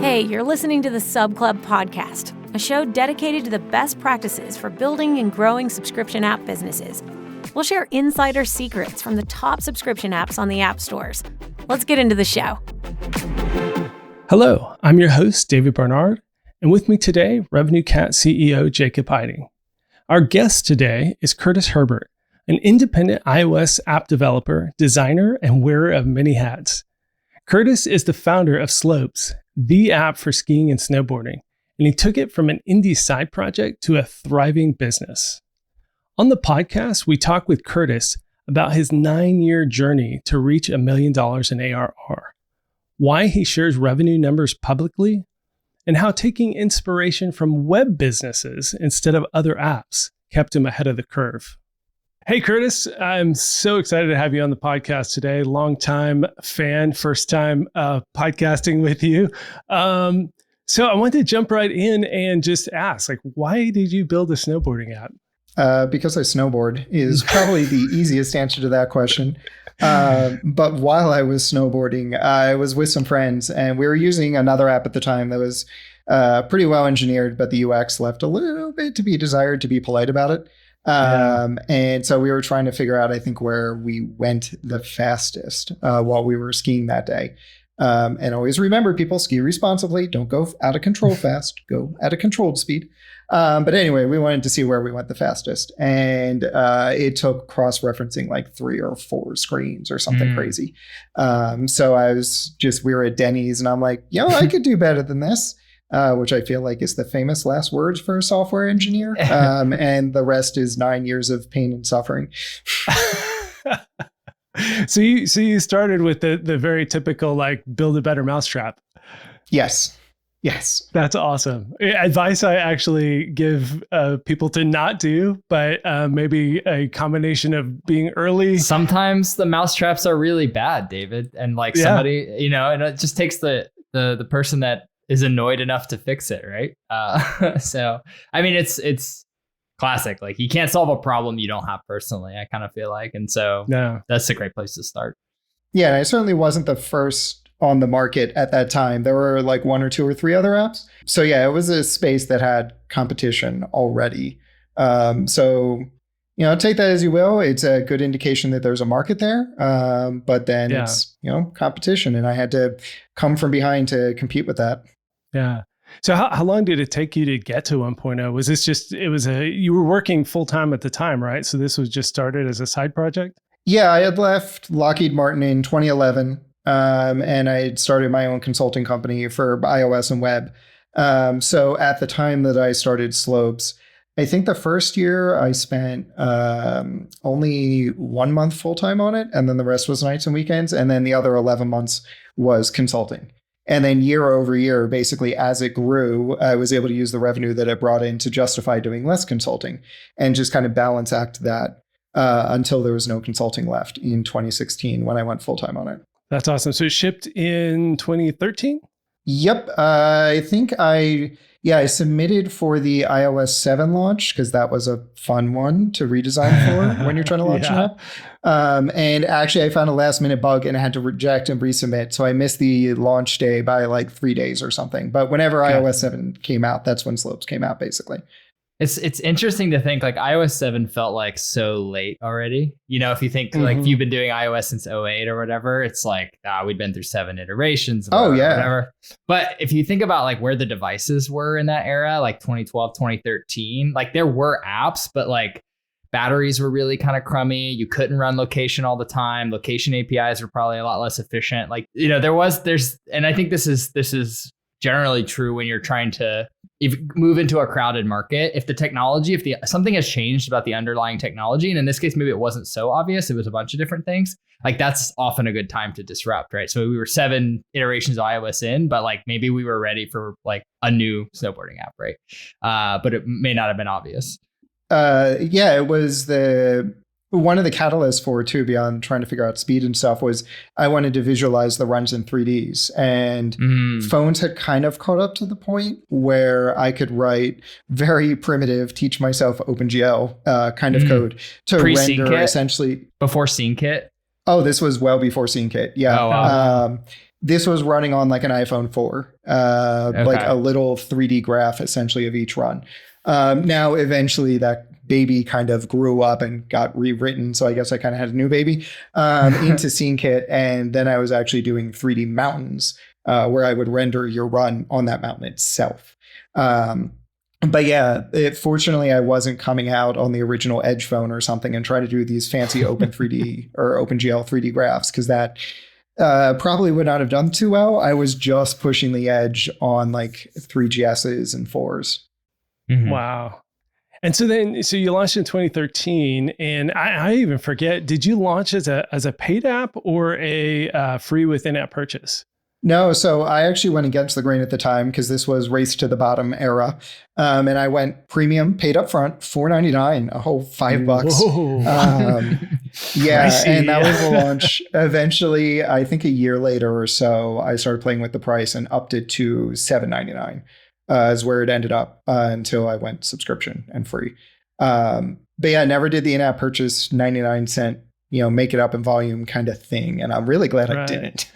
Hey, you're listening to the Sub Club podcast, a show dedicated to the best practices for building and growing subscription app businesses. We'll share insider secrets from the top subscription apps on the app stores. Let's get into the show. Hello, I'm your host, David Barnard, and with me today, Revenue Cat CEO Jacob Eiding. Our guest today is Curtis Herbert, an independent iOS app developer, designer, and wearer of many hats. Curtis is the founder of Slopes, the app for skiing and snowboarding, and he took it from an indie side project to a thriving business. On the podcast, we talk with Curtis about his 9-year journey to reach $1 million in ARR, why he shares revenue numbers publicly, and how taking inspiration from web businesses instead of other apps kept him ahead of the curve. Hey, Curtis, I'm so excited to have you on the podcast today. Longtime fan, first time podcasting with you. So I want to jump right in and just ask, why did you build a snowboarding app? Because I snowboard is probably the easiest answer to that question. But while I was snowboarding, I was with some friends and we were using another app at the time that was pretty well engineered, but the UX left a little bit to be desired, to be polite about it. And so we were trying to figure out, I think, where we went the fastest while we were skiing that day. And always remember, people, ski responsibly. Don't go out of control fast. Go at a controlled speed. But anyway, we wanted to see where we went the fastest. And it took cross-referencing like 3 or 4 screens or something crazy. So we were at Denny's and I'm like, I could do better than this. Which I feel like is the famous last words for a software engineer. And the rest is 9 years of pain and suffering. So you started with the very typical, build a better mousetrap. Yes. That's awesome. Advice I actually give people to not do, but maybe a combination of being early. Sometimes the mousetraps are really bad, David. And somebody, and it just takes the person that is annoyed enough to fix it, right? So, I mean, it's classic. You can't solve a problem you don't have personally, I kind of feel like. And so that's a great place to start. Yeah, and I certainly wasn't the first on the market at that time. There were 1 or 2 or 3 other apps. So yeah, it was a space that had competition already. So, take that as you will. It's a good indication that there's a market there. But then it's, competition. And I had to come from behind to compete with that. Yeah. So how long did it take you to get to 1.0? Was this you were working full time at the time, right? So this was just started as a side project? Yeah, I had left Lockheed Martin in 2011. And I had started my own consulting company for iOS and web. So at the time that I started Slopes, I think the first year I spent only 1 month full time on it. And then the rest was nights and weekends. And then the other 11 months was consulting. And then year over year, basically, as it grew, I was able to use the revenue that it brought in to justify doing less consulting and just kind of balance act that until there was no consulting left in 2016 when I went full time on it. That's awesome. So it shipped in 2013? Yep. I think I submitted for the iOS 7 launch because that was a fun one to redesign for when you're trying to launch an app. And actually, I found a last minute bug and I had to reject and resubmit. So I missed the launch day by 3 days or something. But whenever iOS 7 came out, that's when Slopes came out, basically. It's interesting to think iOS 7 felt so late already. If you think if you've been doing iOS since 2008 or whatever, it's we'd been through 7 iterations. Whatever. But if you think about where the devices were in that era, 2012, 2013, there were apps, but batteries were really kind of crummy. You couldn't run location all the time. Location APIs were probably a lot less efficient. And I think this is generally true when you're trying to move into a crowded market. If something has changed about the underlying technology, and in this case, maybe it wasn't so obvious, it was a bunch of different things, that's often a good time to disrupt, right? So we were 7 iterations of iOS in, but maybe we were ready for a new snowboarding app, right? But it may not have been obvious. It was one of the catalysts for it too, beyond trying to figure out speed and stuff, was I wanted to visualize the runs in 3Ds, and phones had kind of caught up to the point where I could write very primitive, teach myself OpenGL kind of code to render essentially before SceneKit. Oh, this was well before SceneKit. Yeah. Oh, wow. This was running on like an iPhone 4, like a little 3D graph essentially of each run. Now, eventually that baby kind of grew up and got rewritten. So I guess I kind of had a new baby into SceneKit. And then I was actually doing 3D mountains where I would render your run on that mountain itself. But yeah, fortunately, I wasn't coming out on the original Edge phone or something and try to do these fancy Open 3D or OpenGL 3D graphs, because that probably would not have done too well. I was just pushing the edge on like 3GSs and 4s. Mm-hmm. Wow. And so you launched in 2013, and I even forget, did you launch as a paid app or a free with in-app purchase? No, so I actually went against the grain at the time because this was race to the bottom era. And I went premium, paid up front, $4.99, a whole $5. Yeah, pricey. And that was the launch. Eventually, I think a year later or so, I started playing with the price and upped it to $7.99 is where it ended up until I went subscription and free. But yeah, I never did the in-app purchase 99-cent, make it up in volume kind of thing. And I'm really glad I didn't.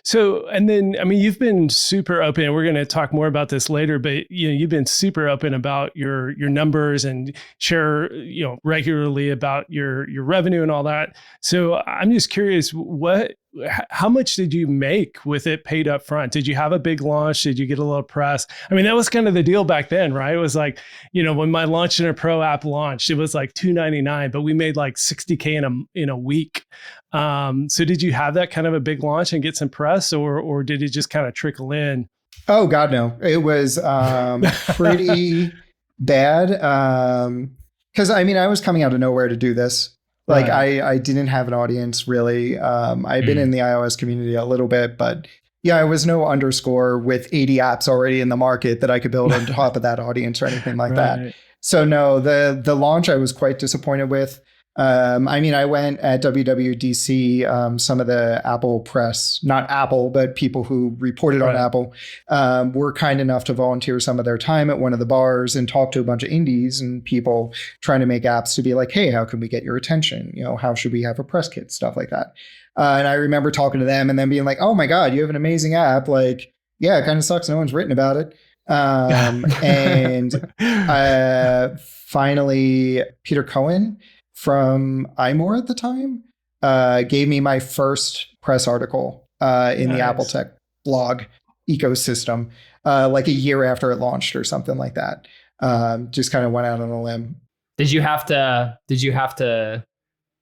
So, and then, I mean, you've been super open, and we're going to talk more about this later, but you've been super open about your numbers and share, regularly about your revenue and all that. So I'm just curious, how much did you make with it paid up front? Did you have a big launch? Did you get a little press? I mean, that was kind of the deal back then, right? It was like, when my Launch in a Pro app launched, it was like $2.99, but we made like $60K in a week. So did you have that kind of a big launch and get some press, or did it just kind of trickle in? Oh God, no. It was pretty bad. Cause I mean, I was coming out of nowhere to do this. Like I didn't have an audience really. I've been in the iOS community a little bit, but yeah, I was no underscore with 80 apps already in the market that I could build on top of that audience or anything like that. So no, the launch I was quite disappointed with. I mean, I went at WWDC, some of the Apple press, not Apple, but people who reported on Apple, were kind enough to volunteer some of their time at one of the bars and talk to a bunch of indies and people trying to make apps to be like, hey, how can we get your attention? How should we have a press kit? Stuff like that. And I remember talking to them and then being like, oh my God, you have an amazing app. Like, yeah, it kind of sucks. No one's written about it. And finally, Peter Cohen from iMore at the time gave me my first press article in the Apple Tech blog ecosystem, like a year after it launched or something like that. Just kind of went out on a limb. Did you have to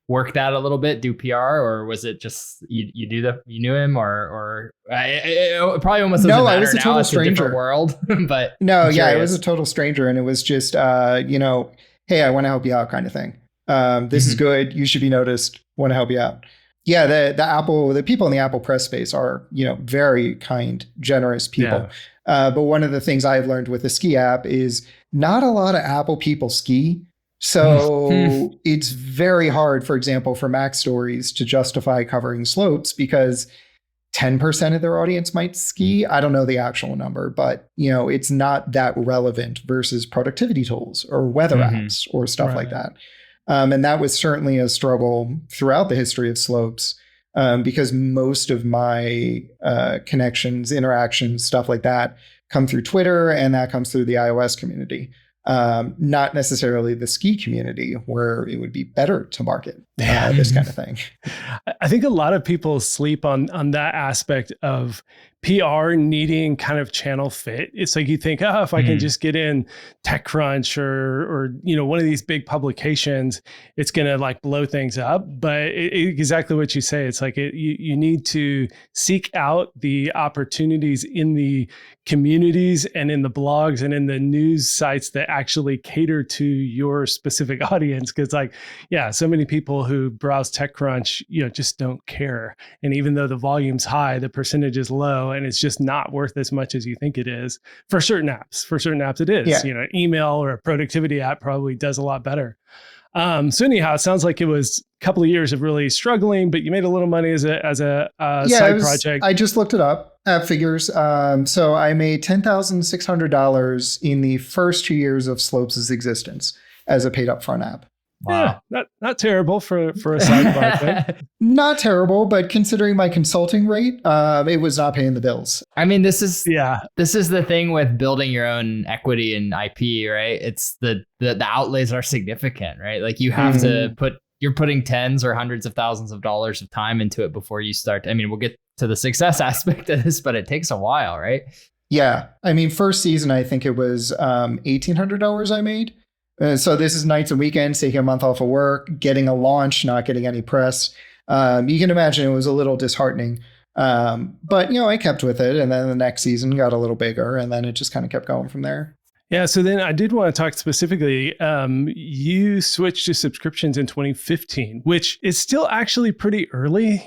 work that a little bit, do PR, or was it just you knew him, or it probably almost doesn't matter. I was a total stranger. It's a different world, but no, it was a total stranger, and it was just hey, I want to help you out, kind of thing. This is good. You should be noticed. Want to help you out. Yeah, the people in the Apple press space are, very kind, generous people. Yeah. But one of the things I've learned with the ski app is not a lot of Apple people ski. So it's very hard, for example, for Mac Stories to justify covering slopes because 10% of their audience might ski. I don't know the actual number, but it's not that relevant versus productivity tools or weather apps or stuff like that. And that was certainly a struggle throughout the history of slopes, because most of my connections, interactions, stuff like that come through Twitter, and that comes through the iOS community. Not necessarily the ski community, where it would be better to market this kind of thing. I think a lot of people sleep on that aspect of PR needing kind of channel fit. It's like you think, if I can just get in TechCrunch or one of these big publications, it's going to like blow things up. But exactly what you say, it's like you need to seek out the opportunities in the communities and in the blogs and in the news sites that actually cater to your specific audience. Because so many people who browse TechCrunch, just don't care. And even though the volume's high, the percentage is low, and it's just not worth as much as you think it is. For certain apps, it is. Yeah. Email or a productivity app probably does a lot better. So anyhow, it sounds like it was a couple of years of really struggling, but you made a little money as a side project. I just looked it up at figures. So I made $10,600 in the first 2 years of Slopes' existence as a paid upfront app. Wow. Yeah, not terrible for a sidebar thing. Not terrible, but considering my consulting rate, it was not paying the bills. I mean, this is the thing with building your own equity in IP, right? It's the outlays are significant, right? Like you have to you're putting tens or hundreds of thousands of dollars of time into it before you start. I mean, we'll get to the success aspect of this, but it takes a while, right? Yeah. I mean, first season, I think it was $1,800 I made. So this is nights and weekends, taking a month off of work, getting a launch, not getting any press. You can imagine it was a little disheartening. But, I kept with it. And then the next season got a little bigger, and then it just kind of kept going from there. Yeah. So then I did want to talk specifically. You switched to subscriptions in 2015, which is still actually pretty early.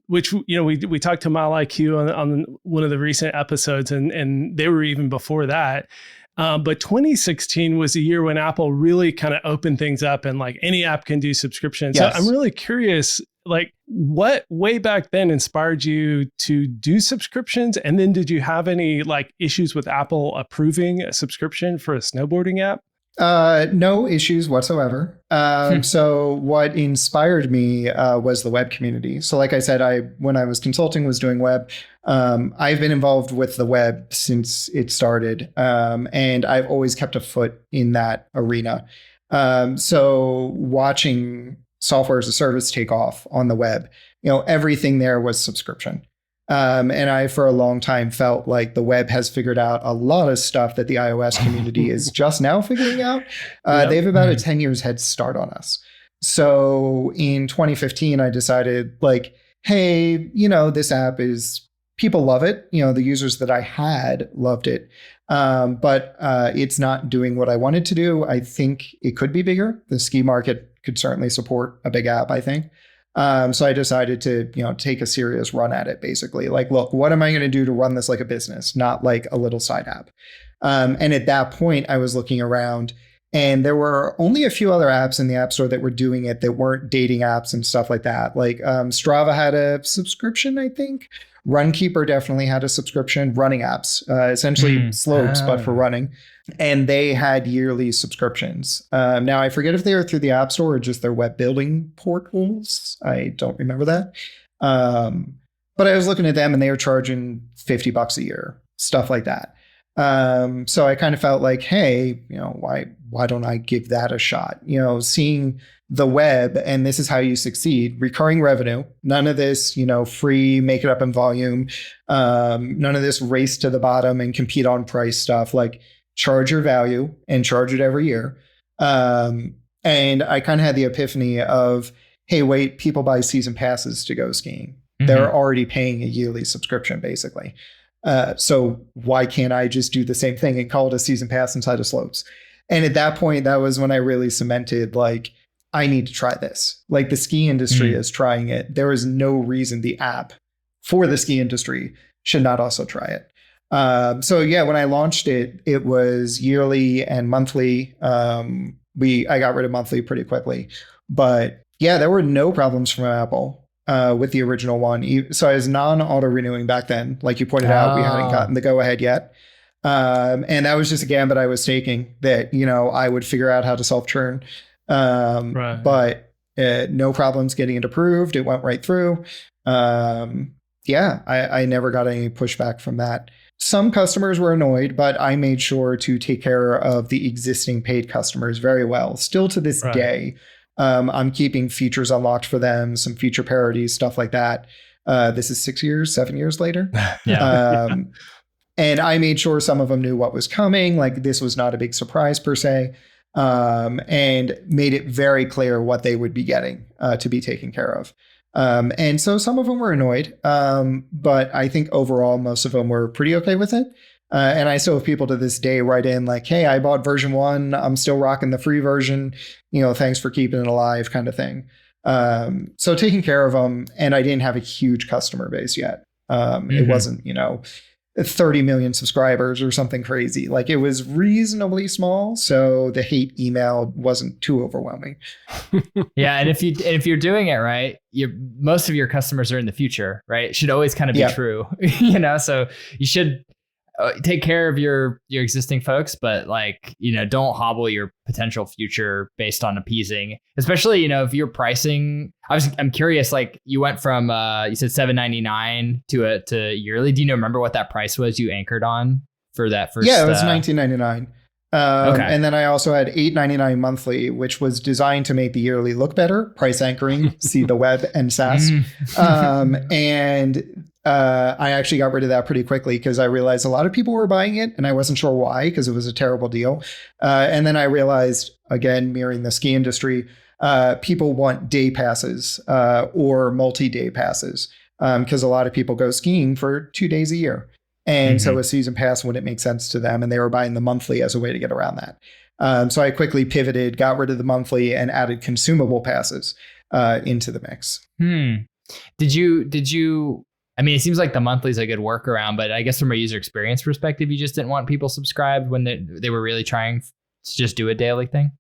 Which, we talked to Mile IQ on one of the recent episodes, and they were even before that. But 2016 was a year when Apple really kind of opened things up, and like any app can do subscriptions. Yes. So I'm really curious, like what way back then inspired you to do subscriptions? And then did you have any like issues with Apple approving a subscription for a snowboarding app? No issues whatsoever. So what inspired me was the web community. So like I said, when I was consulting, was doing web. I've been involved with the web since it started, and I've always kept a foot in that arena. So watching software as a service take off on the web, everything there was subscription. And I, for a long time, felt like the web has figured out a lot of stuff that the iOS community is just now figuring out. They have about a 10 years head start on us. So in 2015, I decided like, hey, this app people love it. The users that I had loved it. But it's not doing what I wanted to do. I think it could be bigger. The ski market could certainly support a big app, I think. So I decided to, take a serious run at it, basically. Like, look, what am I going to do to run this like a business, not like a little side app? And at that point, I was looking around, and there were only a few other apps in the App Store that were doing it that weren't dating apps and stuff like that. Like Strava had a subscription, I think. Runkeeper definitely had a subscription. Running apps, essentially slopes, but for running. And they had yearly subscriptions. Now, I forget if they were through the App Store or just their web building portals. I don't remember that. But I was looking at them, and they were charging $50 a year, stuff like that. So I kind of felt like, hey, why don't I give that a shot? Seeing the web, and this is how you succeed: recurring revenue. None of this, free, make it up in volume. None of this race to the bottom and compete on price stuff. Like, charge your value and charge it every year. And I kind of had the epiphany of, hey, wait, people buy season passes to go skiing. Mm-hmm. They're already paying a yearly subscription, basically. So why can't I just do the same thing and call it a season pass inside of slopes? And at that point, that was when I really cemented, like, I need to try this. Like, the ski industry is trying it. There is no reason the app for the ski industry should not also try it. So yeah, when I launched it, it was yearly and monthly. I got rid of monthly pretty quickly, but yeah, there were no problems from Apple with the original one. So I was non-auto renewing back then. Like you pointed out, we hadn't gotten the go ahead yet. And that was just a gambit I was taking that, I would figure out how to self churn. Right. But no problems getting it approved. It went right through. I never got any pushback from that. Some customers were annoyed, but I made sure to take care of the existing paid customers very well. Still to this day, I'm keeping features unlocked for them, some feature parodies, stuff like that. This is 7 years later. And I made sure some of them knew what was coming. Like, this was not a big surprise per se. And made it very clear what they would be getting to be taken care of. And so some of them were annoyed, but I think overall most of them were pretty okay with it. And I still have people to this day write in like, hey, I bought version 1. I'm still rocking the free version. Thanks for keeping it alive, kind of thing. So taking care of them. And I didn't have a huge customer base yet. It wasn't, 30 million subscribers or something crazy. Like, it was reasonably small. So the hate email wasn't too overwhelming. Yeah. And if you're doing it right, most of your customers are in the future, right? It should always kind of be true, so you should take care of your existing folks, but like, don't hobble your potential future based on appeasing, especially, if you're pricing. I'm curious, like you went from, you said $7.99 to yearly. Do you remember what that price was you anchored on for that first? Yeah, it was $19.99. Okay. And then I also had $8.99 monthly, which was designed to make the yearly look better. Price anchoring, see the web and SaaS. I actually got rid of that pretty quickly because I realized a lot of people were buying it and I wasn't sure why, because it was a terrible deal. And then I realized, again, mirroring the ski industry, people want day passes or multi-day passes because a lot of people go skiing for 2 days a year. And so a season pass wouldn't make sense to them. And they were buying the monthly as a way to get around that. So I quickly pivoted, got rid of the monthly and added consumable passes into the mix. Did you, I mean, it seems like the monthly is a good workaround, but I guess from a user experience perspective, you just didn't want people subscribed when they were really trying to just do a daily thing?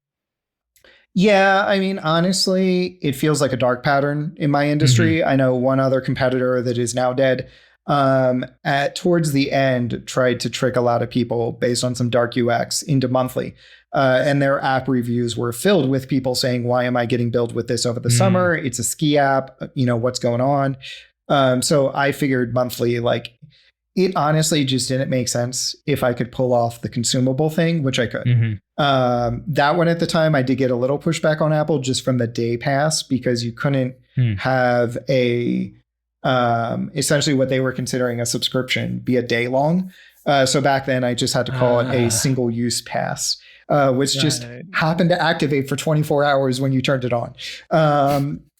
Yeah, I mean, honestly, it feels like a dark pattern in my industry. I know one other competitor that is now dead towards the end tried to trick a lot of people based on some dark UX into monthly. And their app reviews were filled with people saying, why am I getting billed with this over the summer? It's a ski app. What's going on? So I figured monthly, like it honestly just didn't make sense if I could pull off the consumable thing, which I could. That one at the time, I did get a little pushback on Apple just from the day pass because you couldn't have a essentially what they were considering a subscription be a day long. So back then I just had to call it a single use pass, which just happened to activate for 24 hours when you turned it on.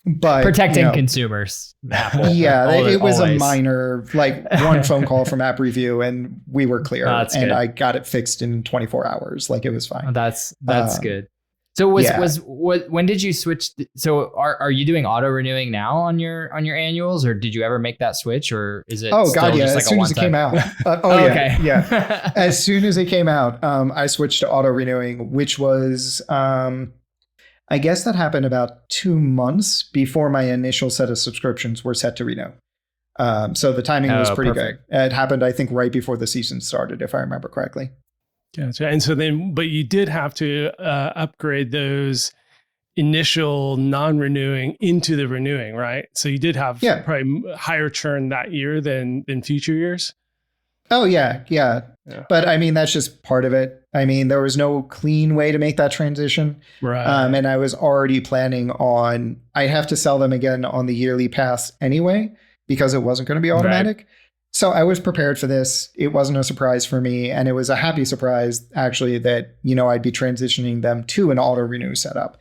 But protecting consumers, Apple. Yeah, it was a minor, like one phone call from App Review and we were clear. And good. I got it fixed in 24 hours. Like it was fine. That's good. So when did you switch? So are you doing auto renewing now on your annuals, or did you ever make that switch, or is it? Oh God, yeah! As soon as it came out. Okay. Yeah. As soon as it came out, I switched to auto renewing, which was, I guess that happened about 2 months before my initial set of subscriptions were set to renew. So the timing was pretty good. It happened, I think, right before the season started, if I remember correctly. Gotcha. And so then, but you did have to upgrade those initial non-renewing into the renewing, right? So you did have probably higher churn that year than future years. Oh yeah. But I mean, that's just part of it. I mean, there was no clean way to make that transition. Right. And I was already planning on, I have to sell them again on the yearly pass anyway, because it wasn't going to be automatic. Right. So I was prepared for this. It wasn't a surprise for me. And it was a happy surprise, actually, that, I'd be transitioning them to an auto renew setup.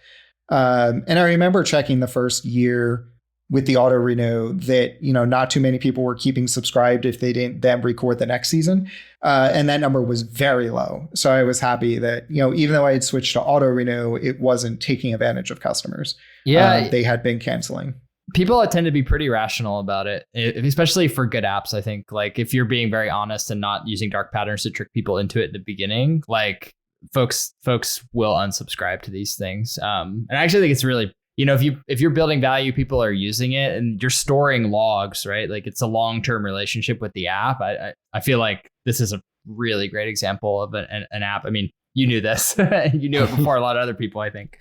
And I remember checking the first year with the auto renew that, not too many people were keeping subscribed if they didn't then record the next season. And that number was very low. So I was happy that, even though I had switched to auto renew, it wasn't taking advantage of customers. Yeah. They had been canceling. People tend to be pretty rational about it, especially for good apps. I think, like, if you're being very honest and not using dark patterns to trick people into it at the beginning, like folks will unsubscribe to these things. And I actually think it's really, if you're building value, people are using it and you're storing logs, right? Like it's a long-term relationship with the app. I feel like this is a really great example of an app. I mean, you knew this, you knew it before a lot of other people, I think.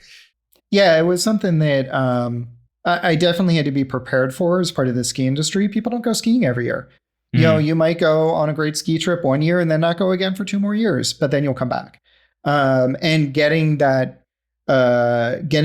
Yeah, it was something that, I definitely had to be prepared for as part of the ski industry. People don't go skiing every year. You might go on a great ski trip 1 year and then not go again for 2 more years, but then you'll come back. And getting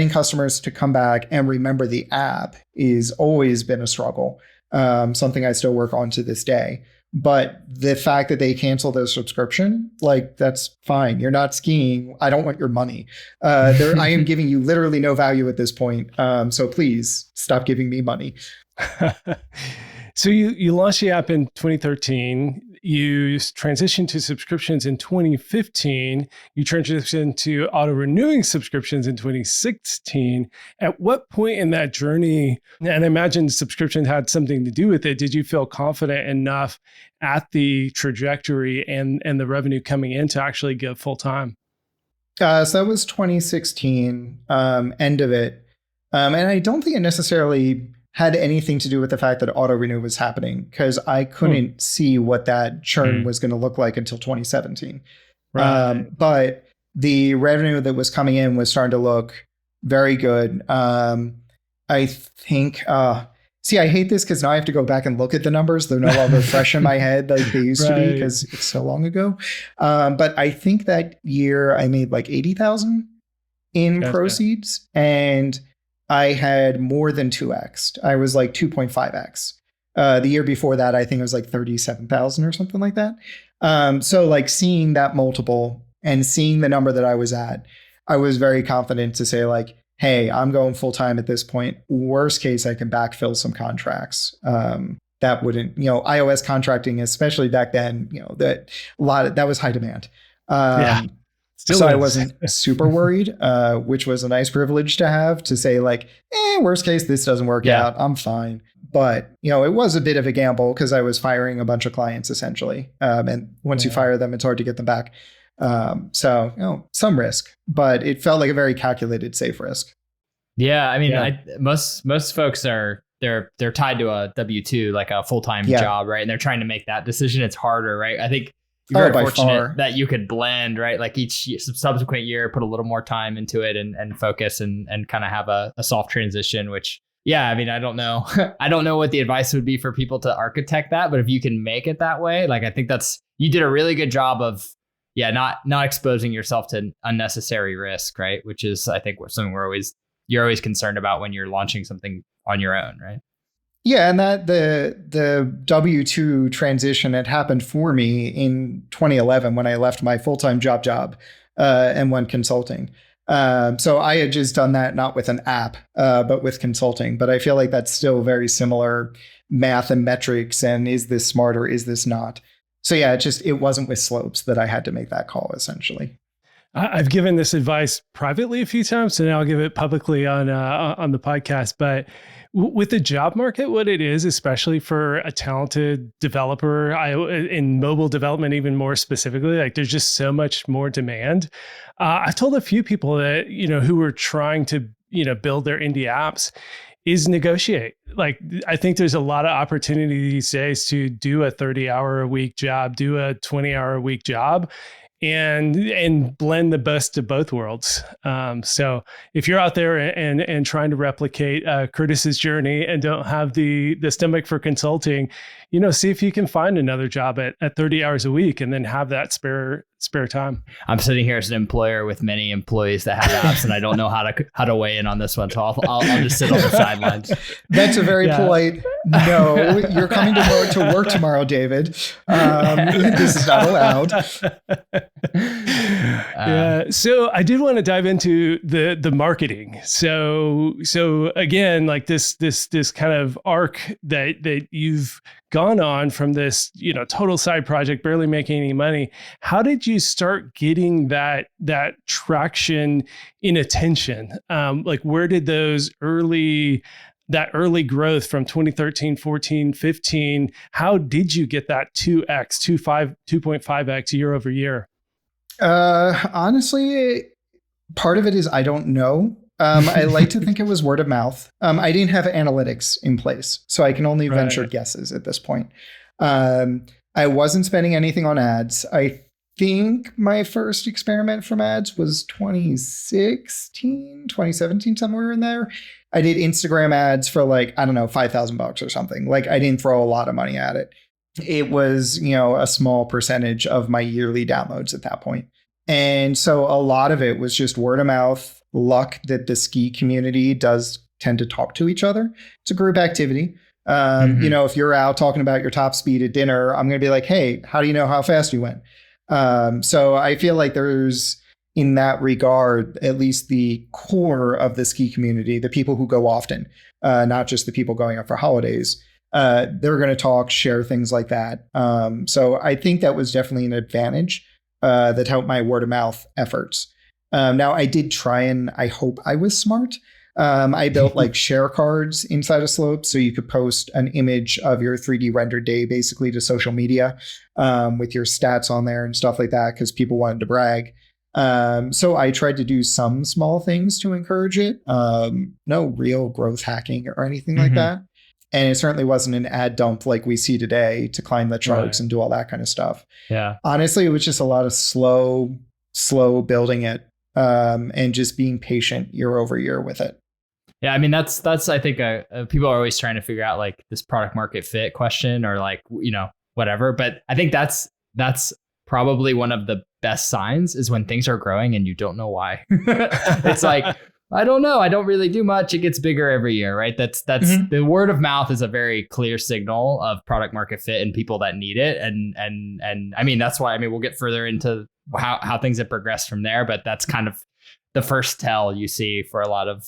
customers to come back and remember the app is always been a struggle. Something I still work on to this day. But the fact that they cancel their subscription, like, that's fine. You're not skiing. I don't want your money. I am giving you literally no value at this point. So please stop giving me money. So you launched the app in 2013. You transitioned to subscriptions in 2015. You transitioned to auto-renewing subscriptions in 2016. At what point in that journey, and I imagine subscription had something to do with it, did you feel confident enough at the trajectory and the revenue coming in to actually go full-time? So that was 2016, end of it. And I don't think it necessarily had anything to do with the fact that auto renew was happening, because I couldn't see what that churn was going to look like until 2017. Right. But the revenue that was coming in was starting to look very good. I think, see, I hate this because now I have to go back and look at the numbers. They're no longer fresh in my head like they used to be, because it's so long ago. But I think that year I made like 80,000 in proceeds, and I had more than 2x. I was like 2.5x. The year before that, I think it was like 37,000 or something like that. So like seeing that multiple and seeing the number that I was at, I was very confident to say like, hey, I'm going full time at this point. Worst case, I can backfill some contracts. That wouldn't, iOS contracting, especially back then, that was high demand. So I wasn't super worried, which was a nice privilege to have, to say like, worst case, this doesn't work out. I'm fine. But, it was a bit of a gamble because I was firing a bunch of clients essentially. And once you fire them, it's hard to get them back. So, some risk, but it felt like a very calculated, safe risk. Yeah. I mean, most folks they're tied to a W-2, like a full-time job, right? And they're trying to make that decision. It's harder, right? I think you're very fortunate that you could blend, right? Like each subsequent year, put a little more time into it and focus and kind of have a soft transition, which, I mean, I don't know. I don't know what the advice would be for people to architect that, but if you can make it that way, like, I think you did a really good job of, not exposing yourself to unnecessary risk, right? Which is, I think, something you're always concerned about when you're launching something on your own, right? Yeah, and that the W-2 transition had happened for me in 2011 when I left my full-time job and went consulting. So I had just done that not with an app, but with consulting. But I feel like that's still very similar math and metrics. And is this smart or is this not? So it wasn't with slopes that I had to make that call essentially. I've given this advice privately a few times, and I'll give it publicly on the podcast. But with the job market, what it is, especially for a talented developer, in mobile development, even more specifically, like there's just so much more demand. I've told a few people that, who were trying to, build their indie apps, is negotiate. Like, I think there's a lot of opportunity these days to do a 30-hour-a-week job, do a 20-hour-a-week job, and blend the best of both worlds. So if you're out there and trying to replicate Curtis's journey and don't have the stomach for consulting, see if you can find another job at 30 hours a week and then have that spare time. I'm sitting here as an employer with many employees that have apps, and I don't know how to weigh in on this one. So I'll just sit on the sidelines. That's a very polite no. You're coming to work tomorrow, David. This is not allowed. So I did want to dive into the marketing. So again, like this kind of arc that you've gone on from this, total side project, barely making any money. How did you start getting that traction in attention? Like, where did that early growth from 2013, 14, 15, how did you get that 2.5x year over year? Honestly, part of it is I don't know. I like to think it was word of mouth. I didn't have analytics in place, so I can only venture guesses at this point. I wasn't spending anything on ads. I think my first experiment from ads was 2016, 2017, somewhere in there. I did Instagram ads for like, I don't know, $5,000 or something. Like, I didn't throw a lot of money at it. It was, a small percentage of my yearly downloads at that point. And so a lot of it was just word of mouth, luck that the ski community does tend to talk to each other. It's a group activity. If you're out talking about your top speed at dinner, I'm going to be like, hey, how do you know how fast you went? So I feel like there's, in that regard, at least the core of the ski community, the people who go often, not just the people going out for holidays, they're going to talk, share things like that. So I think that was definitely an advantage that helped my word of mouth efforts. Now I did try, and I hope I was smart. I built like share cards inside of Slope, so you could post an image of your 3D rendered day basically to social media with your stats on there and stuff like that, because people wanted to brag. So I tried to do some small things to encourage it. No real growth hacking or anything like that. And it certainly wasn't an ad dump like we see today to climb the charts and do all that kind of stuff. Yeah. Honestly, it was just a lot of slow building it, and just being patient year over year with it. Yeah, I mean that's I think people are always trying to figure out like this product market fit question or like, you know, whatever. But I think that's probably one of the best signs is when things are growing and you don't know why. It's like, I don't know. I don't really do much. It gets bigger every year, right? That's the word of mouth is a very clear signal of product market fit and people that need it. And I mean, that's why, I mean, we'll get further into how things have progressed from there, but that's kind of the first tell you see for a lot of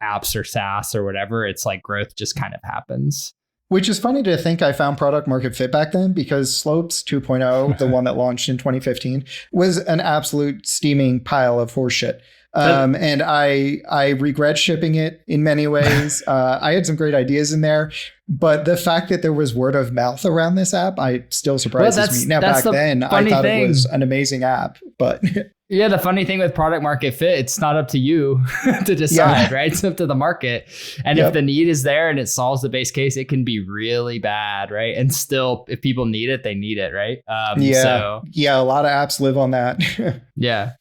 apps or SaaS or whatever. It's like growth just kind of happens. Which is funny to think I found product market fit back then, because Slopes 2.0, the one that launched in 2015, was an absolute steaming pile of horseshit. And I regret shipping it in many ways. I had some great ideas in there, but the fact that there was word of mouth around this app, I still surprises me. Now, back then, I thought it was an amazing app, but yeah, the funny thing with product market fit, it's not up to you to decide, right? It's up to the market. And if the need is there and it solves the base case, it can be really bad, right? And still, if people need it, they need it, right? A lot of apps live on that. Yeah.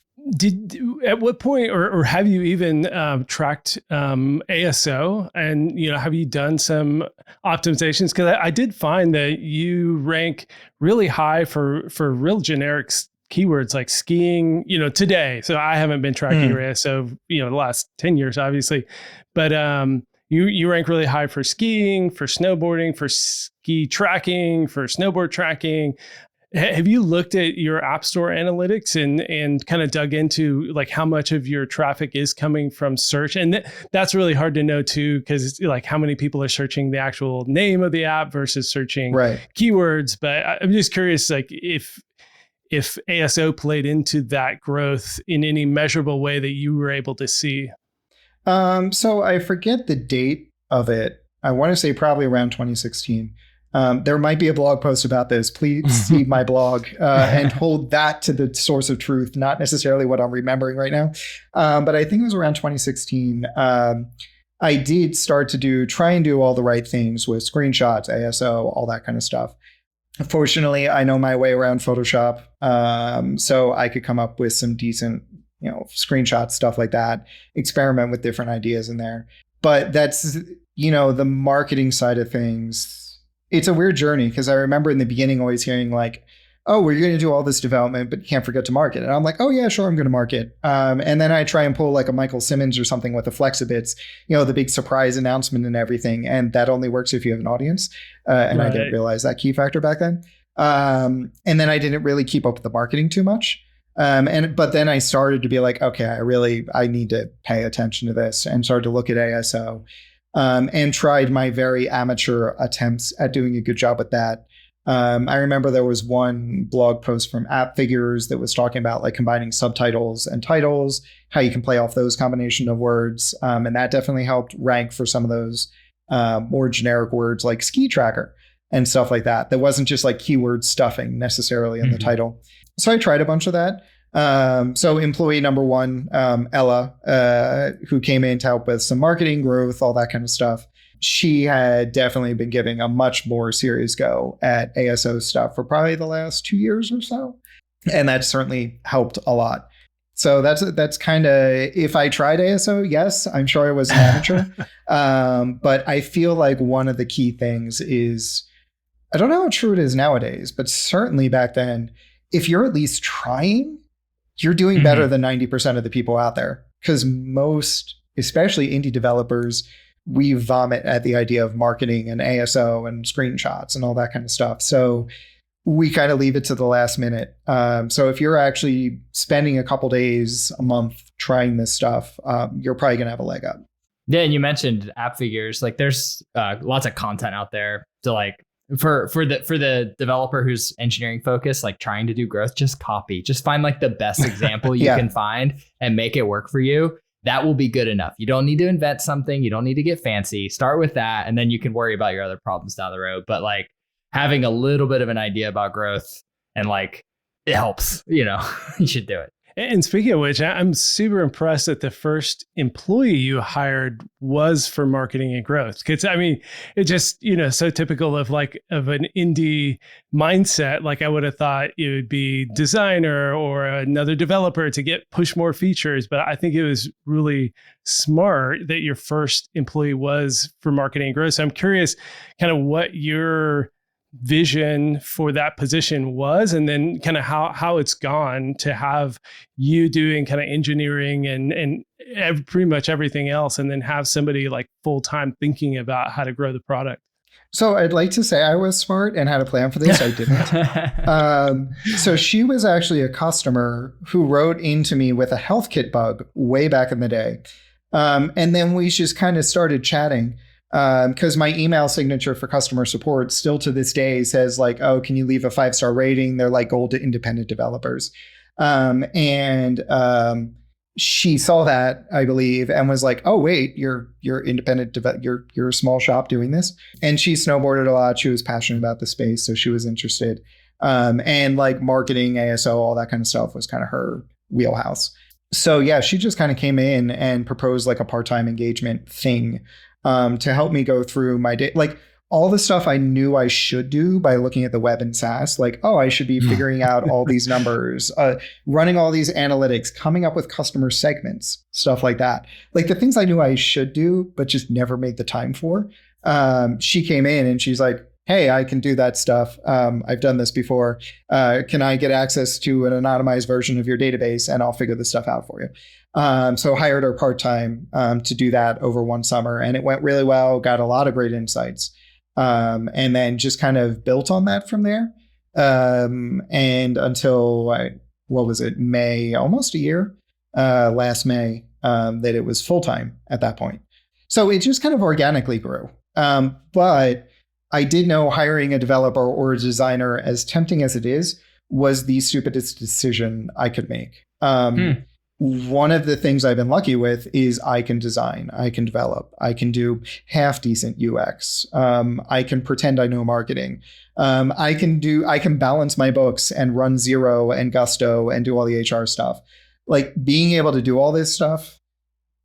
At what point, or have you even tracked ASO, and have you done some optimizations? Because I did find that you rank really high for real generic keywords like skiing, today. So I haven't been tracking your ASO, the last 10 years, obviously, but you rank really high for skiing, for snowboarding, for ski tracking, for snowboard tracking. Have you looked at your App Store analytics and kind of dug into like how much of your traffic is coming from search? And that's really hard to know too, because it's like how many people are searching the actual name of the app versus searching keywords. But I'm just curious, like if ASO played into that growth in any measurable way that you were able to see. So I forget the date of it. I want to say probably around 2016. There might be a blog post about this. Please see my blog and hold that to the source of truth, not necessarily what I'm remembering right now. But I think it was around 2016. I did start to try and do all the right things with screenshots, ASO, all that kind of stuff. Fortunately, I know my way around Photoshop, so I could come up with some decent, screenshots, stuff like that, experiment with different ideas in there. But that's, the marketing side of things. It's a weird journey, because I remember in the beginning always hearing like, oh, we're going to do all this development, but you can't forget to market. And I'm like, oh yeah, sure, I'm going to market. And then I try and pull like a Michael Simmons or something with the Flexibits, the big surprise announcement and everything. And that only works if you have an audience. And I didn't realize that key factor back then. And then I didn't really keep up with the marketing too much. But then I started to be like, okay, I need to pay attention to this, and started to look at ASO. And tried my very amateur attempts at doing a good job with that. I remember there was one blog post from App Figures that was talking about like combining subtitles and titles, how you can play off those combination of words. And that definitely helped rank for some of those more generic words like ski tracker and stuff like that. That wasn't just like keyword stuffing necessarily in the title. So I tried a bunch of that. So employee number one, Ella, who came in to help with some marketing, growth, all that kind of stuff. She had definitely been giving a much more serious go at ASO stuff for probably the last 2 years or so. And that certainly helped a lot. So that's kind of, if I tried ASO, yes, I'm sure I was an amateur. But I feel like one of the key things is, I don't know how true it is nowadays, but certainly back then, if you're at least trying, you're doing better than 90% of the people out there. Because most, especially indie developers, we vomit at the idea of marketing and ASO and screenshots and all that kind of stuff. So we kind of leave it to the last minute. So if you're actually spending a couple days a month trying this stuff, you're probably going to have a leg up. Yeah, and you mentioned App Figures. Like there's lots of content out there to like, for the developer who's engineering focused, like trying to do growth, just find like the best example you can find and make it work for you. That will be good enough. You don't need to invent something. You don't need to get fancy. Start with that, and then you can worry about your other problems down the road. But like having a little bit of an idea about growth and like it helps, you should do it. And speaking of which, I'm super impressed that the first employee you hired was for marketing and growth. Because I mean, it just, so typical of an indie mindset. Like I would have thought it would be designer or another developer to push more features. But I think it was really smart that your first employee was for marketing and growth. So I'm curious kind of what your vision for that position was, and then kind of how it's gone to have you doing kind of engineering and pretty much everything else, and then have somebody like full-time thinking about how to grow the product. So I'd like to say I was smart and had a plan for this. I didn't. So she was actually a customer who wrote into me with a health kit bug way back in the day. And then we just kind of started chatting. Because my email signature for customer support still to this day says like, oh, can you leave a 5-star rating? They're like gold to independent developers. She saw that, I believe, and was like, oh, wait, you're independent, you're a small shop doing this. And she snowboarded a lot. She was passionate about the space, so she was interested. And like marketing, ASO, all that kind of stuff was kind of her wheelhouse. So yeah, she just kind of came in and proposed like a part-time engagement thing to help me go through my day, like all the stuff I knew I should do by looking at the web and SaaS, like, oh, I should be figuring out all these numbers, running all these analytics, coming up with customer segments, stuff like that. Like the things I knew I should do, but just never made the time for. She came in and she's like, hey, I can do that stuff. I've done this before. Can I get access to an anonymized version of your database and I'll figure this stuff out for you? So hired her part-time to do that over one summer, and it went really well, got a lot of great insights, and then just kind of built on that from there. And until May, almost a year, last May, that it was full-time at that point. So it just kind of organically grew. But I did know hiring a developer or a designer, as tempting as it is, was the stupidest decision I could make. One of the things I've been lucky with is I can design, I can develop, I can do half decent UX. I can pretend I know marketing. I can balance my books and run Xero and Gusto and do all the HR stuff. Like being able to do all this stuff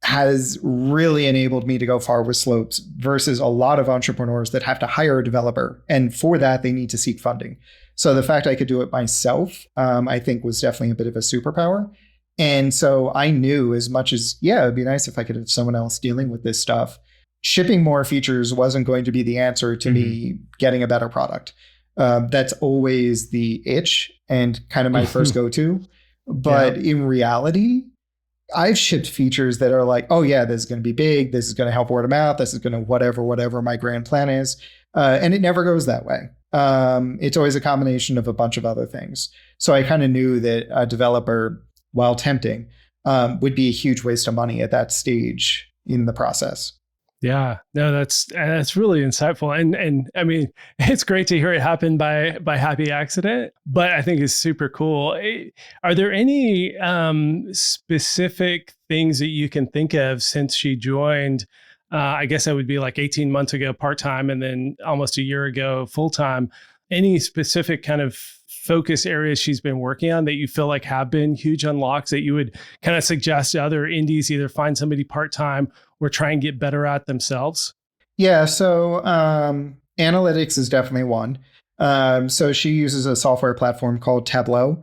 has really enabled me to go far with Slopes versus a lot of entrepreneurs that have to hire a developer. And for that, they need to seek funding. So the fact I could do it myself, I think was definitely a bit of a superpower. And so I knew, as much as, yeah, it'd be nice if I could have someone else dealing with this stuff, shipping more features wasn't going to be the answer to me getting a better product. That's always the itch and kind of my first go-to. But in reality, I've shipped features that are like, oh yeah, this is going to be big. This is going to help word of mouth. This is going to whatever my grand plan is. And it never goes that way. It's always a combination of a bunch of other things. So I kind of knew that a developer, while tempting, would be a huge waste of money at that stage in the process. Yeah, no, that's really insightful. And I mean, it's great to hear it happen by happy accident, but I think it's super cool. Are there any specific things that you can think of since she joined? I guess that would be like 18 months ago, part-time, and then almost a year ago, full-time. Any specific kind of focus areas she's been working on that you feel like have been huge unlocks that you would kind of suggest to other indies either find somebody part-time or try and get better at themselves? Yeah, so analytics is definitely one. So she uses a software platform called Tableau,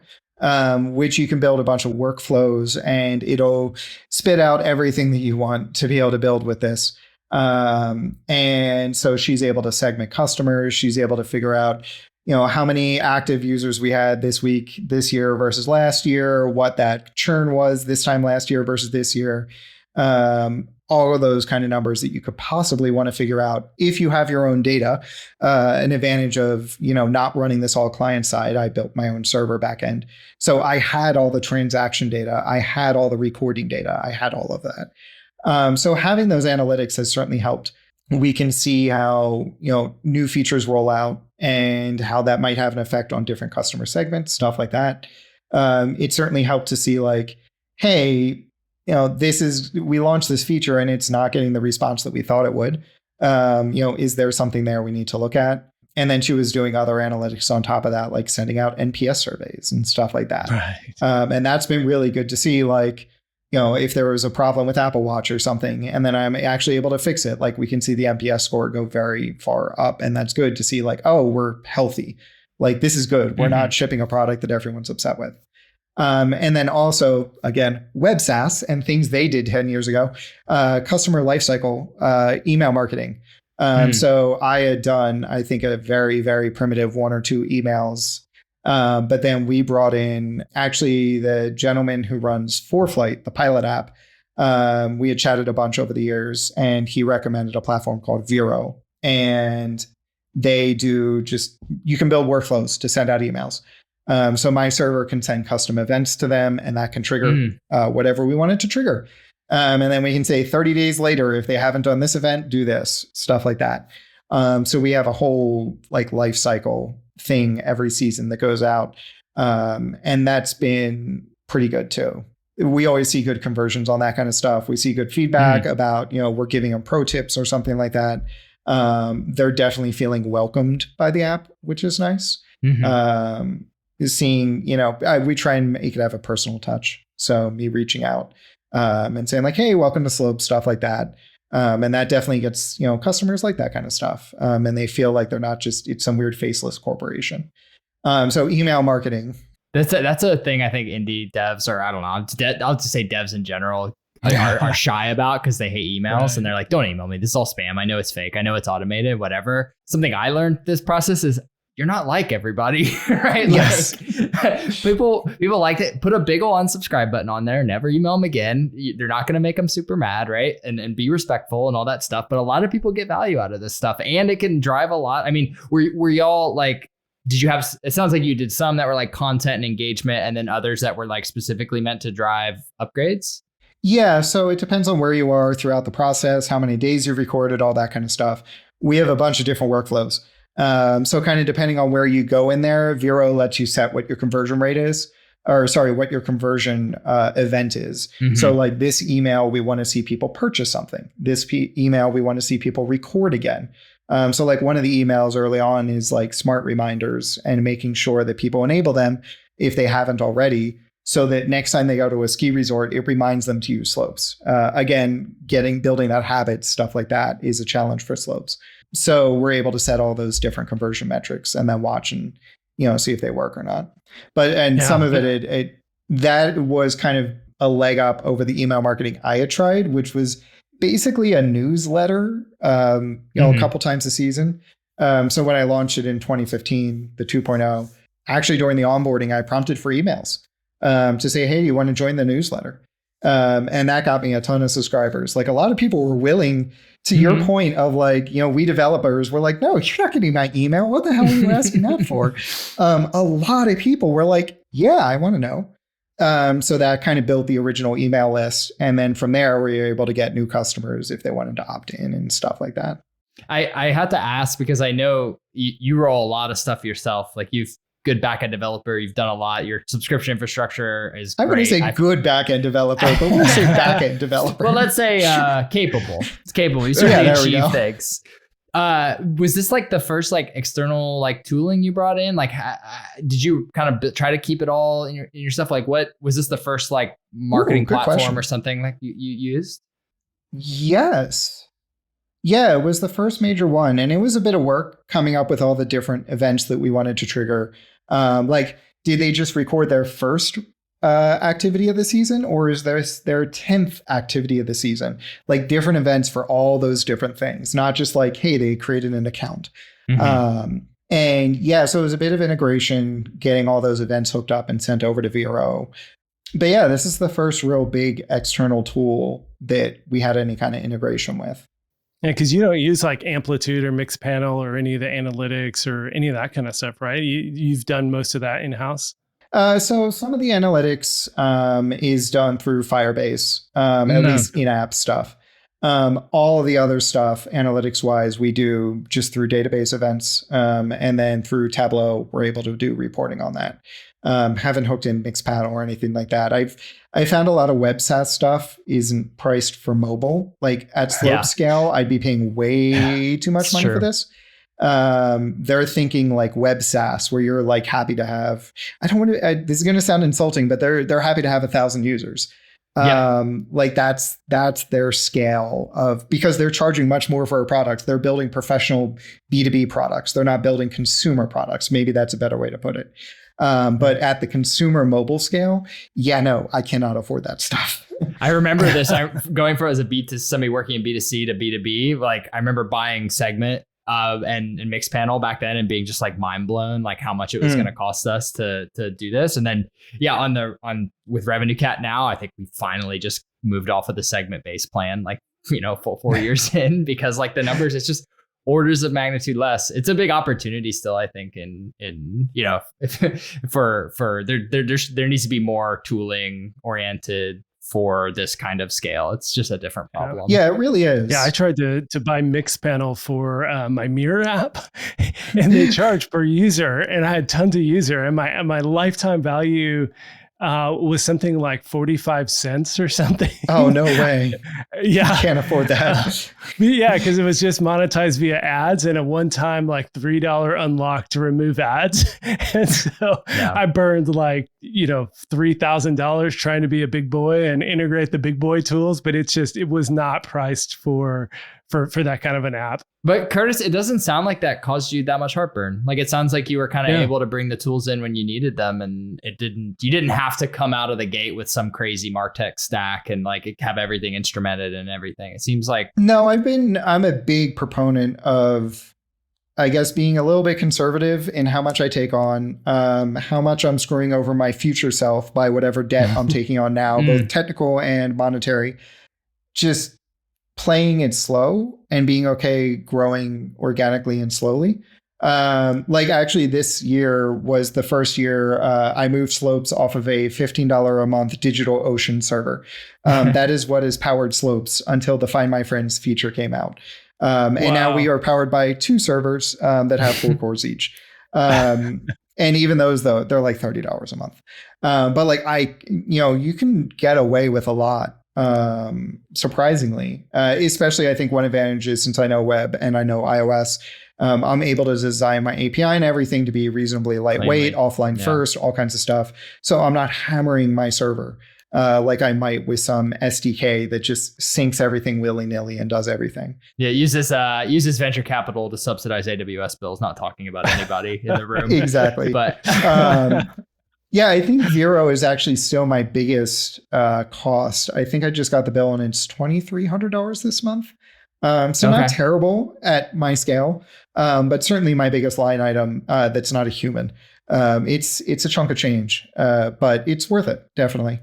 which you can build a bunch of workflows and it'll spit out everything that you want to be able to build with this. And so she's able to segment customers. She's able to figure out, how many active users we had this week, this year versus last year, what that churn was this time last year versus this year. All of those kind of numbers that you could possibly want to figure out if you have your own data. An advantage of, not running this all client side. I built my own server backend. So I had all the transaction data. I had all the recording data. I had all of that. So having those analytics has certainly helped. We can see how, new features roll out and how that might have an effect on different customer segments, stuff like that. It certainly helped to see like, hey, we launched this feature and it's not getting the response that we thought it would. Is there something there we need to look at? And then she was doing other analytics on top of that, like sending out NPS surveys and stuff like that. Right. And that's been really good to see, like, if there was a problem with Apple Watch or something, and then I'm actually able to fix it, like we can see the NPS score go very far up. And that's good to see, like, oh, we're healthy. Like, this is good. We're not shipping a product that everyone's upset with. And then also, again, web SaaS and things they did 10 years ago, customer lifecycle, email marketing. So I had done, I think, a very, very primitive 1 or 2 emails. But then we brought in actually the gentleman who runs ForeFlight, the pilot app. We had chatted a bunch over the years, and he recommended a platform called Vero. And they do you can build workflows to send out emails. So my server can send custom events to them, and that can trigger whatever we want it to trigger. And then we can say 30 days later, if they haven't done this event, do this, stuff like that. So we have a whole like life cycle thing every season that goes out. And that's been pretty good too. We always see good conversions on that kind of stuff. We see good feedback about, we're giving them pro tips or something like that. They're definitely feeling welcomed by the app, which is nice. Seeing, we try and make it have a personal touch. So me reaching out and saying like, hey, welcome to Slope, stuff like that. And that definitely gets, customers like that kind of stuff. And they feel like they're not just, it's some weird faceless corporation. So email marketing. That's a thing I think indie devs, or I don't know, I'll just say devs in general are shy about because they hate emails and they're like, don't email me. This is all spam. I know it's fake. I know it's automated, whatever. Something I learned this process is you're not like everybody, right? Yes. Like, people like it. Put a big ol' unsubscribe button on there. Never email them again. They're not going to make them super mad, right? And be respectful and all that stuff. But a lot of people get value out of this stuff, and it can drive a lot. I mean, were y'all like, did you have? It sounds like you did some that were like content and engagement, and then others that were like specifically meant to drive upgrades. Yeah, so it depends on where you are throughout the process, how many days you've recorded, all that kind of stuff. We have a bunch of different workflows. So kind of depending on where you go in there, Vero lets you set what your conversion rate is, what your conversion event is. So like this email, we want to see people purchase something. This email, we want to see people record again. So like one of the emails early on is like smart reminders and making sure that people enable them if they haven't already, so that next time they go to a ski resort, it reminds them to use slopes. Again, building that habit, stuff like that is a challenge for slopes. So we're able to set all those different conversion metrics and then watch and, see if they work or not. Some of it that was kind of a leg up over the email marketing I had tried, which was basically a newsletter, a couple times a season. So when I launched it in 2015, the 2.0, actually during the onboarding, I prompted for emails to say, hey, you want to join the newsletter? And that got me a ton of subscribers. Like a lot of people were willing, to your point of like, we developers were like, no, you're not getting my email. What the hell are you asking that for? A lot of people were like, yeah, I want to know. So that kind of built the original email list. And then from there, we were able to get new customers if they wanted to opt in and stuff like that. I had to ask because I know you roll a lot of stuff yourself. Like you've good backend developer. You've done a lot. Your subscription infration is great. I wouldn't say good backend developer, but we'll say backend developer. Well, let's say capable. It's capable. You certainly achieve things. Was this like the first like external like tooling you brought in? Like, did you kind of try to keep it all in your stuff? Like, what was this the first like marketing platform or something like you used? Yes. Yeah, it was the first major one. And it was a bit of work coming up with all the different events that we wanted to trigger. Like, did they just record their first activity of the season, or is this their 10th activity of the season? Like different events for all those different things, not just like, hey, they created an account. So it was a bit of integration, getting all those events hooked up and sent over to Vero. But yeah, this is the first real big external tool that we had any kind of integration with. Yeah, because you don't use like Amplitude or Mixpanel or any of the analytics or any of that kind of stuff, right? You've done most of that in-house? So some of the analytics is done through Firebase, at least in-app stuff. All of the other stuff, analytics-wise, we do just through database events. And then through Tableau, we're able to do reporting on that. Haven't hooked in Mixpanel or anything like that. I found a lot of web SaaS stuff isn't priced for mobile. Like at Slope scale, I'd be paying way too much money for this. They're thinking like web SaaS, where you're like happy to have, this is going to sound insulting, but they're happy to have 1,000 users. Like that's their scale of, because they're charging much more for a product. They're building professional B2B products. They're not building consumer products. Maybe that's a better way to put it. But at the consumer mobile scale, I cannot afford that stuff. I remember this. I'm going from as somebody working in B2C to B2B. Like I remember buying Segment and Mixpanel back then and being just like mind blown, like how much it was going to cost us to do this. And then with Revenue Cat now, I think we finally just moved off of the segment based plan, like, 4 years in, because like the numbers, it's just orders of magnitude less. It's a big opportunity still, I think, for there needs to be more tooling oriented for this kind of scale. It's just a different problem. Yeah, it really is. Yeah, I tried to buy Mixpanel for my Mirror app, and they charge per user, and I had tons of user, and my lifetime value was something like 45 cents or something. Oh, no way. Yeah. You can't afford that. Yeah, because it was just monetized via ads and a one-time like $3 unlock to remove ads. And so I burned like, $3,000 trying to be a big boy and integrate the big boy tools, but it was not priced for that kind of an app. But Curtis, it doesn't sound like that caused you that much heartburn. Like it sounds like you were kind of able to bring the tools in when you needed them, and you didn't have to come out of the gate with some crazy MarTech stack and like have everything instrumented and everything. It seems like no, I'm a big proponent of, I guess, being a little bit conservative in how much I take on, how much I'm screwing over my future self by whatever debt I'm taking on now, both technical and monetary. Just playing it slow and being okay growing organically and slowly. Like actually this year was the first year I moved Slopes off of a $15 a month DigitalOcean server. That is what has powered Slopes until the Find My Friends feature came out. And now we are powered by 2 servers that have 4 cores each. And even those, though, they're like $30 a month. But like you can get away with a lot. Surprisingly, especially I think one advantage is, since I know web and I know iOS, I'm able to design my API and everything to be reasonably lightweight, offline first, all kinds of stuff. So I'm not hammering my server like I might with some SDK that just syncs everything willy-nilly and does everything. Yeah, use this venture capital to subsidize AWS bills. Not talking about anybody in the room. Exactly. But yeah, I think Vero is actually still my biggest cost. I think I just got the bill and it's $2,300 this month. So not terrible at my scale, but certainly my biggest line item that's not a human. It's a chunk of change, but it's worth it, definitely.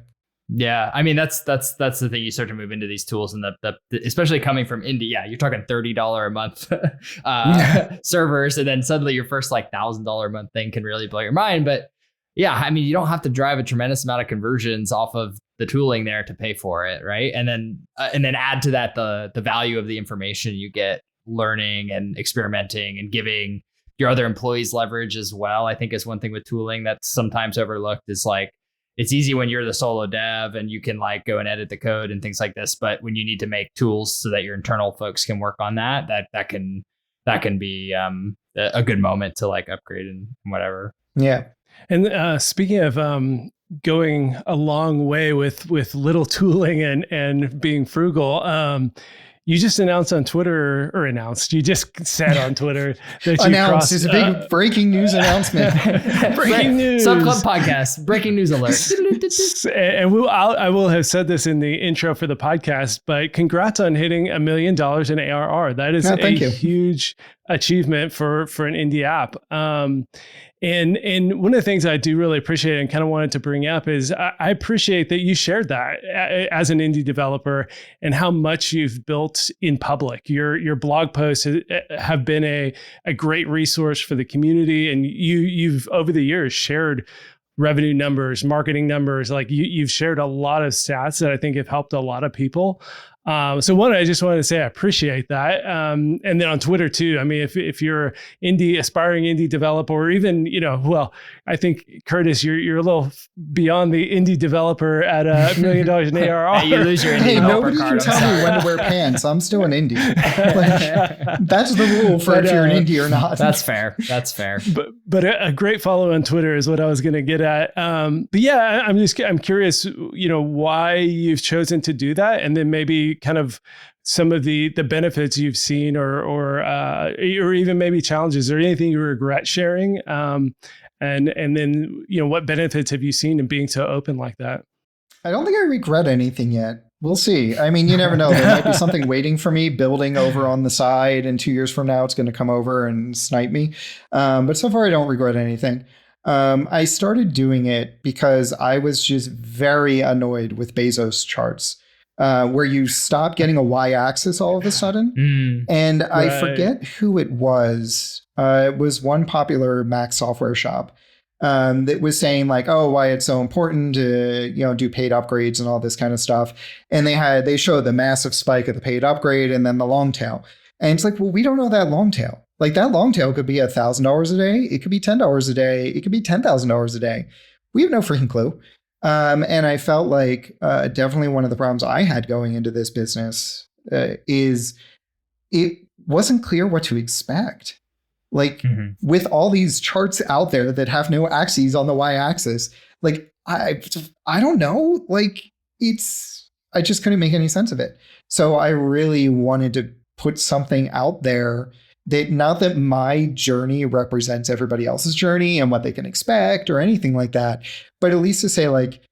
Yeah, I mean that's the thing. You start to move into these tools, and the especially coming from indie. Yeah, you're talking $30 a month servers, and then suddenly your first like $1,000 a month thing can really blow your mind. But yeah, I mean, you don't have to drive a tremendous amount of conversions off of the tooling there to pay for it, right? And then add to that the value of the information you get learning and experimenting and giving your other employees leverage as well. I think is one thing with tooling that's sometimes overlooked is like, it's easy when you're the solo dev and you can like go and edit the code and things like this. But when you need to make tools so that your internal folks can work on that can be a good moment to like upgrade and whatever. Yeah. And speaking of going a long way with little tooling and being frugal, you just announced on Twitter, you just said on Twitter that you crossed. It's a big breaking news announcement. Breaking news. Subclub podcast, breaking news alert. And I will have said this in the intro for the podcast, but congrats on hitting $1 million in ARR. That is huge achievement for an indie app. And one of the things I do really appreciate and kind of wanted to bring up is I appreciate that you shared that as an indie developer and how much you've built in public. Your blog posts have been a great resource for the community, and you've over the years shared revenue numbers, marketing numbers. Like you've shared a lot of stats that I think have helped a lot of people. So one, I just wanted to say I appreciate that. And then on Twitter too. I mean, if you're aspiring indie developer, or even, well, I think Curtis, you're a little beyond the indie developer at $1 million in ARR. Hey, you lose your indie nobody can tell me when to wear pants. I'm still an indie. That's the rule for if you're an indie or not. That's fair. That's fair. But a great follow on Twitter is what I was going to get at. But yeah, I'm curious, why you've chosen to do that, and then maybe kind of some of the benefits you've seen, or even maybe challenges, or anything you regret sharing. And then, what benefits have you seen in being so open like that? I don't think I regret anything yet. We'll see. I mean, you never know. There might be something waiting for me, building over on the side, and 2 years from now, it's going to come over and snipe me. But so far, I don't regret anything. I started doing it because I was just very annoyed with Bezos charts, where you stop getting a y-axis all of a sudden. And right. I forget who it was. It was one popular Mac software shop that was saying like, oh, why it's so important to, do paid upgrades and all this kind of stuff. And they showed the massive spike of the paid upgrade and then the long tail. And it's like, well, we don't know that long tail. Like that long tail could be $1,000 a day. It could be $10 a day. It could be $10,000 a day. We have no freaking clue. And I felt like definitely one of the problems I had going into this business is it wasn't clear what to expect. Like with all these charts out there that have no axes on the y-axis, like I don't know, like I just couldn't make any sense of it. So I really wanted to put something out there that, not that my journey represents everybody else's journey and what they can expect or anything like that, but at least to say like,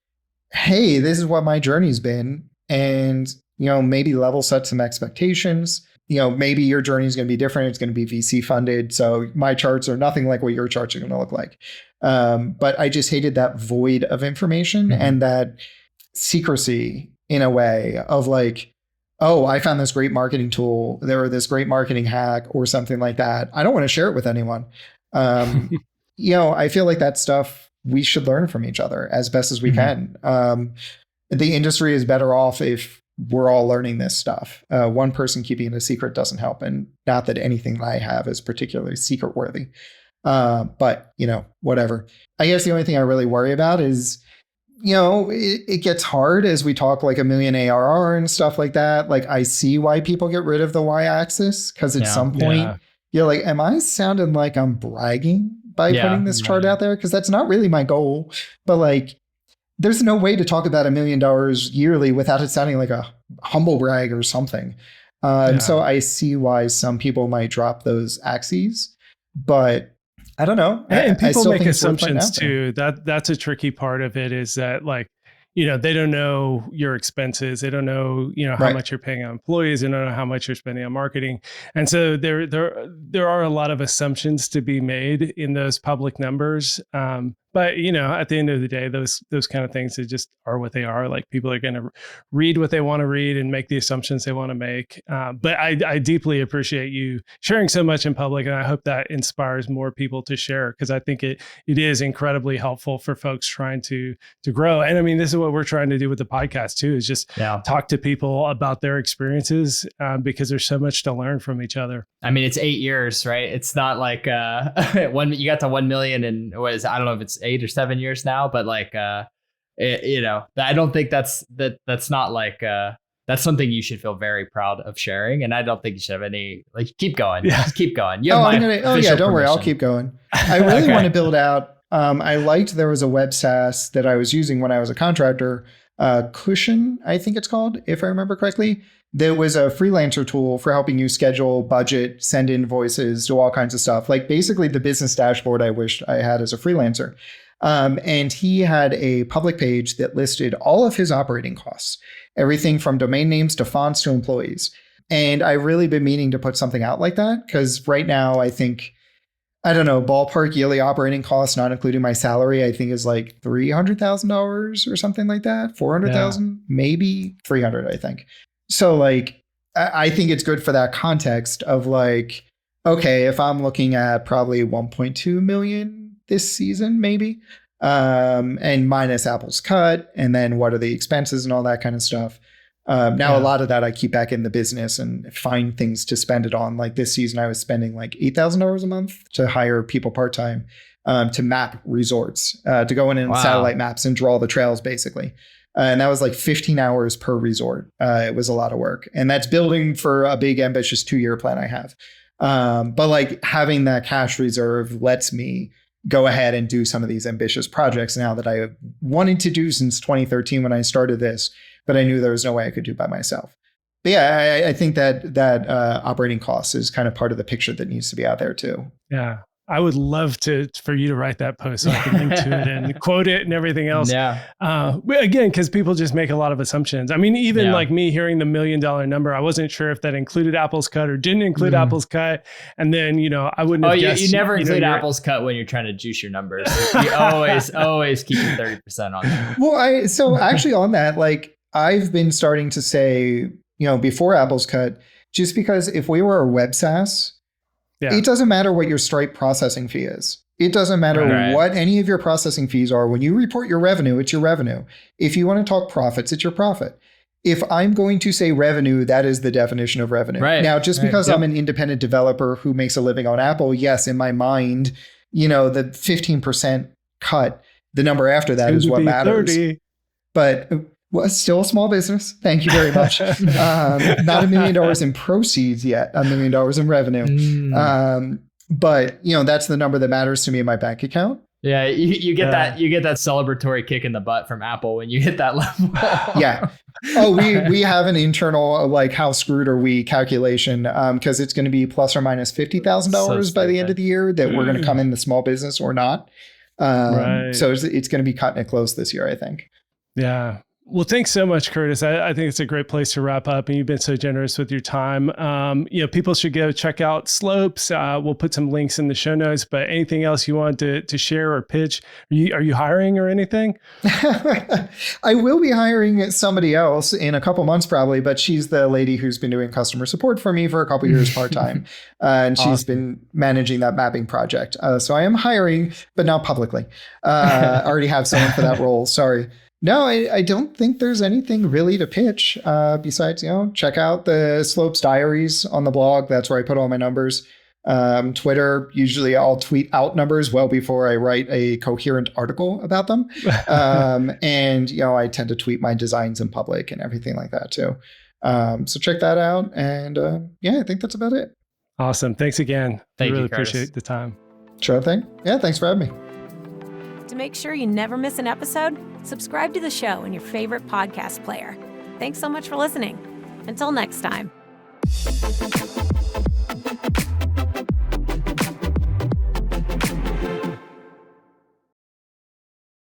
hey, this is what my journey's been, and maybe level set some expectations. Maybe your journey is going to be different. It's going to be VC funded. So my charts are nothing like what your charts are going to look like. But I just hated that void of information and that secrecy in a way of like, oh, I found this great marketing tool, or this great marketing hack or something like that. I don't want to share it with anyone. I feel like that stuff, we should learn from each other as best as we can. The industry is better off if we're all learning this stuff. One person keeping it a secret doesn't help. And not that anything I have is particularly secret worthy. But, whatever. I guess the only thing I really worry about is, it gets hard as we talk like $1 million ARR and stuff like that. Like I see why people get rid of the y-axis, because at some point you're like, am I sounding like I'm bragging by putting this chart out there? Because that's not really my goal. But like, there's no way to talk about $1 million yearly without it sounding like a humble brag or something. And so I see why some people might drop those axes, but I don't know. And people make assumptions too. That's a tricky part of it, is that like, they don't know your expenses. They don't know, how much you're paying on employees. They don't know how much you're spending on marketing. And so there are a lot of assumptions to be made in those public numbers. But, at the end of the day, those kind of things, they just are what they are. Like people are going to read what they want to read and make the assumptions they want to make. But I deeply appreciate you sharing so much in public. And I hope that inspires more people to share, because I think it is incredibly helpful for folks trying to grow. And I mean, this is what we're trying to do with the podcast too, is just talk to people about their experiences, because there's so much to learn from each other. I mean, it's 8 years, right? It's not like you got to 1 million in I don't know if it's 8 or 7 years now, but like, I don't think that's not like, that's something you should feel very proud of sharing. And I don't think you should have any, like, keep going. Just keep going. Don't worry. I'll keep going. I really want to build out. I liked, there was a web SaaS that I was using when I was a contractor, Cushion, I think it's called, if I remember correctly. There was a freelancer tool for helping you schedule, budget, send invoices, do all kinds of stuff. Like basically the business dashboard I wished I had as a freelancer. And he had a public page that listed all of his operating costs, everything from domain names to fonts to employees. And I really been meaning to put something out like that, because right now I think, I don't know, ballpark yearly operating costs, not including my salary, I think is like $300,000 or something like that. 400,000, maybe 300, I think. So like, I think it's good for that context of like, okay, if I'm looking at probably 1.2 million this season, maybe, and minus Apple's cut, and then what are the expenses and all that kind of stuff. Now, a lot of that I keep back in the business and find things to spend it on. Like this season, I was spending like $8,000 a month to hire people part-time to map resorts, to go in and satellite maps and draw the trails basically. And that was like 15 hours per resort. It was a lot of work. And that's building for a big, ambitious 2-year plan I have. But like having that cash reserve lets me go ahead and do some of these ambitious projects now that I wanted to do since 2013 when I started this, but I knew there was no way I could do by myself. But yeah, I think that operating costs is kind of part of the picture that needs to be out there too. Yeah. I would love for you to write that post so I can link to it and quote it and everything else. Yeah. But again, because people just make a lot of assumptions. I mean, even like me hearing the $1 million number, I wasn't sure if that included Apple's cut or didn't include Apple's cut. And then, I wouldn't have guessed. You never include Apple's cut when you're trying to juice your numbers. You always keep your 30% on there. Well, so actually on that, like I've been starting to say, before Apple's cut, just because if we were a web SaaS, it doesn't matter what your Stripe processing fee is. It doesn't matter what any of your processing fees are. When you report your revenue, it's your revenue. If you want to talk profits, it's your profit. If I'm going to say revenue, that is the definition of revenue. Right. Now, just because I'm an independent developer who makes a living on Apple, yes, in my mind, the 15% cut, the number after that is what matters. 30. But still a small business. Thank you very much. Not $1 million in proceeds yet, $1 million in revenue. But that's the number that matters to me in my bank account. Yeah, you get that celebratory kick in the butt from Apple when you hit that level. Yeah. Oh, we have an internal like how screwed are we calculation because it's going to be plus or minus $50,000 by the end of the year that we're going to come in the small business or not. So it's going to be cutting it close this year, I think. Yeah. Well, thanks so much, Curtis. I think it's a great place to wrap up, and you've been so generous with your time. People should go check out Slopes. We'll put some links in the show notes, but anything else you want to share or pitch? Are you hiring or anything? I will be hiring somebody else in a couple months probably, but she's the lady who's been doing customer support for me for a couple years part-time. And she's been managing that mapping project. So I am hiring, but not publicly. I already have someone for that role. Sorry. No, I don't think there's anything really to pitch besides, check out the Slopes Diaries on the blog. That's where I put all my numbers. Twitter, usually I'll tweet out numbers well before I write a coherent article about them. And, I tend to tweet my designs in public and everything like that too. So check that out. And I think that's about it. Awesome. Thanks again. Thank you, really Curtis. Appreciate the time. Sure thing. Yeah, thanks for having me. To make sure you never miss an episode, subscribe to the show in your favorite podcast player. Thanks so much for listening. Until next time.